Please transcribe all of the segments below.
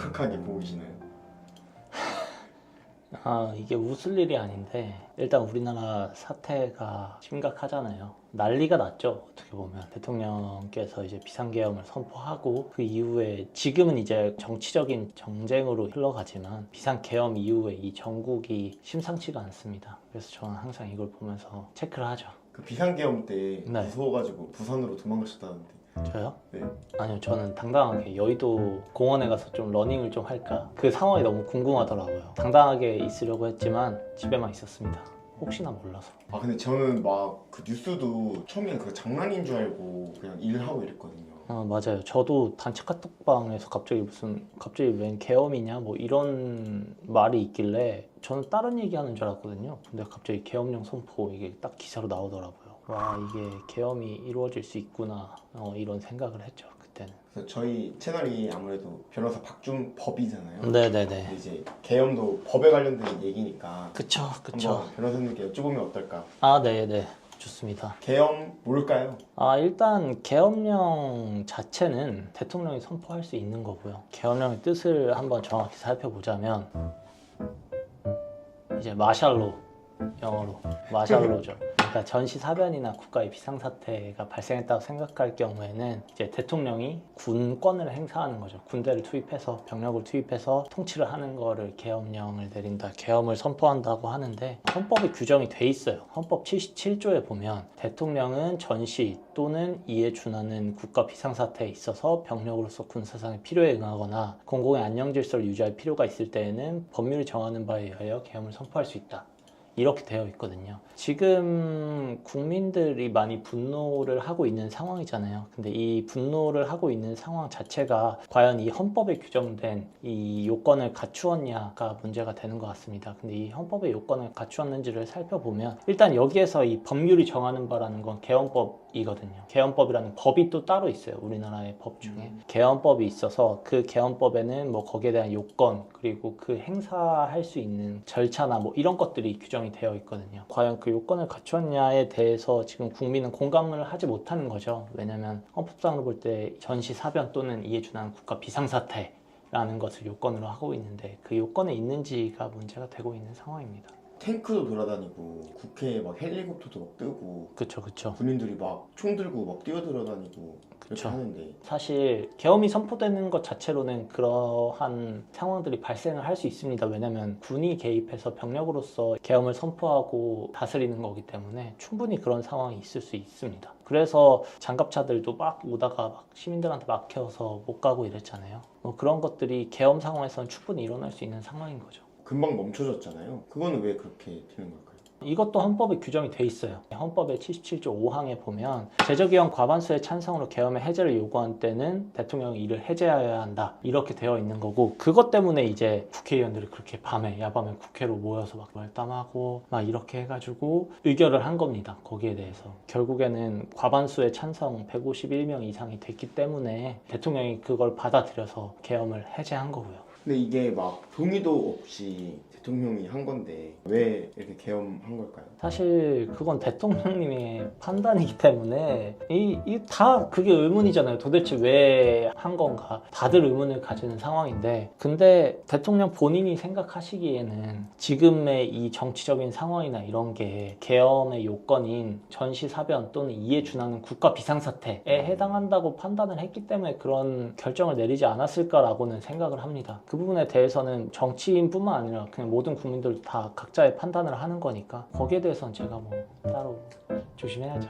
심각하게 보이시나요? 이게 웃을 일이 아닌데 일단 우리나라 사태가 심각하잖아요. 난리가 났죠. 어떻게 보면 대통령께서 이제 비상계엄을 선포하고 그 이후에 지금은 이제 정치적인 정쟁으로 흘러가지만 비상계엄 이후에 이 전국이 심상치가 않습니다. 그래서 저는 항상 이걸 보면서 체크를 하죠. 그 비상계엄 때 네. 무서워가지고 부산으로 도망가셨다는데. 저요? 네. 아니요, 저는 당당하게 여의도 공원에 가서 좀 러닝을 좀 할까, 그 상황이 너무 궁금하더라고요. 당당하게 있으려고 했지만 집에만 있었습니다. 혹시나 몰라서. 근데 저는 막 그 뉴스도 처음에는 그 장난인 줄 알고 그냥 일하고 이랬거든요. 맞아요. 저도 단체 카톡방에서 갑자기 웬 계엄이냐 뭐 이런 말이 있길래 저는 다른 얘기하는 줄 알았거든요. 근데 갑자기 계엄령 선포 이게 딱 기사로 나오더라고요. 와, 이게 계엄이 이루어질 수 있구나, 이런 생각을 했죠, 그때는. 그래서 저희 채널이 아무래도 변호사 박준법이잖아요. 네네네. 근데 이제 계엄도 법에 관련된 얘기니까 그쵸. 한번 변호사님께 여쭤보면 어떨까? 네네. 좋습니다. 계엄 뭘까요? 일단 계엄령 자체는 대통령이 선포할 수 있는 거고요. 계엄령의 뜻을 한번 정확히 살펴보자면 이제 마샬로, 영어로 마샬로죠. 그러니까 전시사변이나 국가의 비상사태가 발생했다고 생각할 경우에는 이제 대통령이 군권을 행사하는 거죠. 군대를 투입해서, 병력을 투입해서 통치를 하는 거를 계엄령을 내린다, 계엄을 선포한다고 하는데, 헌법에 규정이 돼 있어요. 헌법 77조에 보면 대통령은 전시 또는 이에 준하는 국가 비상사태에 있어서 병력으로서 군사상의 필요에 응하거나 공공의 안녕질서를 유지할 필요가 있을 때에는 법률이 정하는 바에 의하여 계엄을 선포할 수 있다, 이렇게 되어 있거든요. 지금 국민들이 많이 분노를 하고 있는 상황이잖아요. 근데 이 분노를 하고 있는 상황 자체가 과연 이 헌법에 규정된 이 요건을 갖추었냐가 문제가 되는 것 같습니다. 근데 이 헌법의 요건을 갖추었는지를 살펴보면 일단 여기에서 이 법률이 정하는 바라는 건 계엄법이거든요. 계엄법이라는 법이 또 따로 있어요. 우리나라의 법 중에 계엄법이 있어서 그 계엄법에는 뭐 거기에 대한 요건, 그리고 그 행사할 수 있는 절차나 뭐 이런 것들이 규정이 되어 있거든요. 과연 그 요건을 갖추었냐에 대해서 지금 국민은 공감을 하지 못하는 거죠. 왜냐하면 헌법상으로 볼 때 전시사변 또는 이에 준하는 국가 비상사태라는 것을 요건으로 하고 있는데 그 요건에 있는지가 문제가 되고 있는 상황입니다. 탱크도 돌아다니고 국회에 막 헬리콥터도 막 뜨고 그쵸. 군인들이 막 총 들고 막 뛰어들어다니고 그렇게 그쵸. 하는데 사실 계엄이 선포되는 것 자체로는 그러한 상황들이 발생을 할 수 있습니다. 왜냐하면 군이 개입해서 병력으로서 계엄을 선포하고 다스리는 거기 때문에 충분히 그런 상황이 있을 수 있습니다. 그래서 장갑차들도 막 오다가 막 시민들한테 막혀서 못 가고 이랬잖아요. 뭐 그런 것들이 계엄 상황에서는 충분히 일어날 수 있는 상황인 거죠. 금방 멈춰졌잖아요. 그거는 왜 그렇게 되는 걸까요? 이것도 헌법에 규정이 돼 있어요. 헌법의 77조 5항에 보면 제적의원 과반수의 찬성으로 계엄의 해제를 요구한 때는 대통령이 이를 해제하여야 한다, 이렇게 되어 있는 거고, 그것 때문에 이제 국회의원들이 그렇게 밤에 야밤에 국회로 모여서 막 말담하고 막 이렇게 해가지고 의결을 한 겁니다. 거기에 대해서 결국에는 과반수의 찬성 151명 이상이 됐기 때문에 대통령이 그걸 받아들여서 계엄을 해제한 거고요. 근데 이게 막 동의도 없이 대통령이 한 건데 왜 이렇게 계엄한 걸까요? 사실 그건 대통령님의 판단이기 때문에 다 그게 의문이잖아요. 도대체 왜 한 건가? 다들 의문을 가지는 상황인데, 근데 대통령 본인이 생각하시기에는 지금의 이 정치적인 상황이나 이런 게 계엄의 요건인 전시사변 또는 이에 준하는 국가 비상사태에 해당한다고 판단을 했기 때문에 그런 결정을 내리지 않았을까라고는 생각을 합니다. 그 부분에 대해서는 정치인뿐만 아니라 그냥 모든 국민들도 다 각자의 판단을 하는 거니까 거기에 대해서는 제가 뭐 따로 조심해야죠.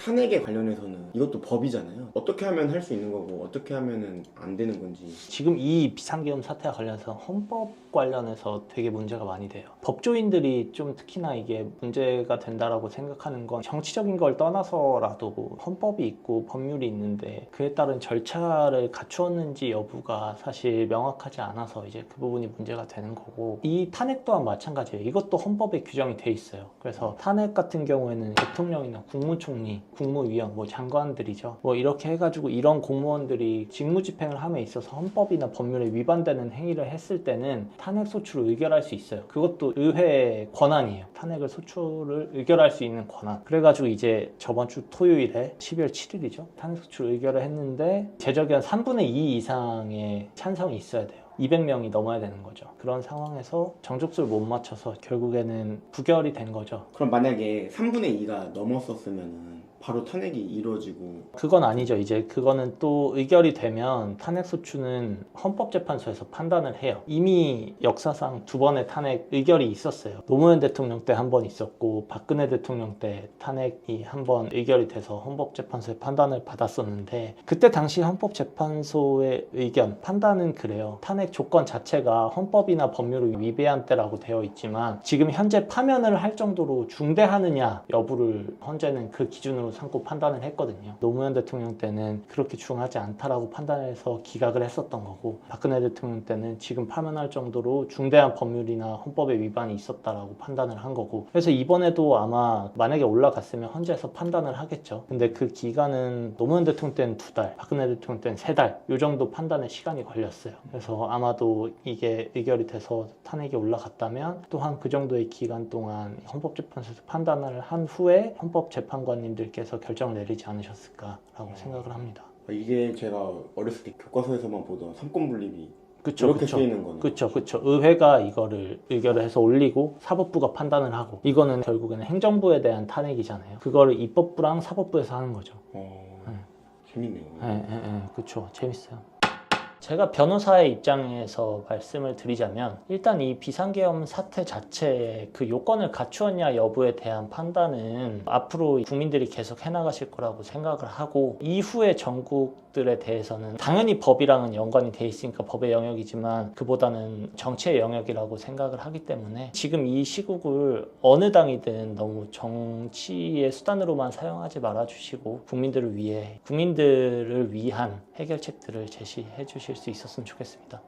탄핵에 관련해서는 이것도 법이잖아요. 어떻게 하면 할 수 있는 거고 어떻게 하면은 안 되는 건지. 지금 이 비상계엄 사태와 관련해서 헌법 관련해서 되게 문제가 많이 돼요. 법조인들이 좀 특히나 이게 문제가 된다라고 생각하는 건 정치적인 걸 떠나서라도 헌법이 있고 법률이 있는데 그에 따른 절차를 갖추었는지 여부가 사실 명확하지 않아서 이제 그 부분이 문제가 되는 거고, 이 탄핵 또한 마찬가지예요. 이것도 헌법에 규정이 돼 있어요. 그래서 탄핵 같은 경우에는 대통령이나 국무총리 국무위원, 뭐 장관들이죠. 뭐 이렇게 해가지고 이런 공무원들이 직무집행을 함에 있어서 헌법이나 법률에 위반되는 행위를 했을 때는 탄핵 소추를 의결할 수 있어요. 그것도 의회의 권한이에요. 탄핵을 소추를 의결할 수 있는 권한. 그래가지고 이제 저번 주 토요일에 12월 7일이죠. 탄핵 소추를 의결을 했는데 제적의원 3분의 2 이상의 찬성이 있어야 돼요. 200명이 넘어야 되는 거죠. 그런 상황에서 정족수를 못 맞춰서 결국에는 부결이 된 거죠. 그럼 만약에 3분의 2가 넘었었으면 바로 탄핵이 이루어지고 그건 아니죠. 이제 그거는 또 의결이 되면 탄핵소추는 헌법재판소에서 판단을 해요. 이미 역사상 2번의 탄핵 의결이 있었어요. 노무현 대통령 때 한 번 있었고 박근혜 대통령 때 탄핵이 한 번 의결이 돼서 헌법재판소의 판단을 받았었는데 그때 당시 헌법재판소의 의견, 판단은 그래요. 탄핵 조건 자체가 헌법이나 법률을 위배한 때라고 되어 있지만 지금 현재 파면을 할 정도로 중대하느냐 여부를 헌재는 그 기준으로 삼고 판단을 했거든요. 노무현 대통령 때는 그렇게 중하지 않다라고 판단해서 기각을 했었던 거고 박근혜 대통령 때는 지금 파면할 정도로 중대한 법률이나 헌법의 위반이 있었다라고 판단을 한 거고 그래서 이번에도 아마 만약에 올라갔으면 헌재에서 판단을 하겠죠. 근데 그 기간은 노무현 대통령 때는 2달, 박근혜 대통령 때는 3달 이 정도 판단에 시간이 걸렸어요. 그래서 아마도 이게 의결이 돼서 탄핵이 올라갔다면 또한 그 정도의 기간 동안 헌법재판소에서 판단을 한 후에 헌법재판관님들께서 결정을 내리지 않으셨을까라고 생각을 합니다. 이게 제가 어렸을 때 교과서에서만 보던 삼권분립이 그쵸, 이렇게 그쵸. 쓰이는 거네요. 그쵸. 의회가 이거를 의결을 해서 올리고 사법부가 판단을 하고 이거는 결국에는 행정부에 대한 탄핵이잖아요. 그거를 입법부랑 사법부에서 하는 거죠. 재밌네요. 그쵸. 재밌어요. 제가 변호사의 입장에서 말씀을 드리자면 일단 이 비상계엄 사태 자체의 그 요건을 갖추었냐 여부에 대한 판단은 앞으로 국민들이 계속 해나가실 거라고 생각을 하고 이후의 정국들에 대해서는 당연히 법이랑은 연관이 돼 있으니까 법의 영역이지만 그보다는 정치의 영역이라고 생각을 하기 때문에 지금 이 시국을 어느 당이든 너무 정치의 수단으로만 사용하지 말아주시고 국민들을 위해 국민들을 위한 해결책들을 제시해 주실 수 있었으면 좋겠습니다.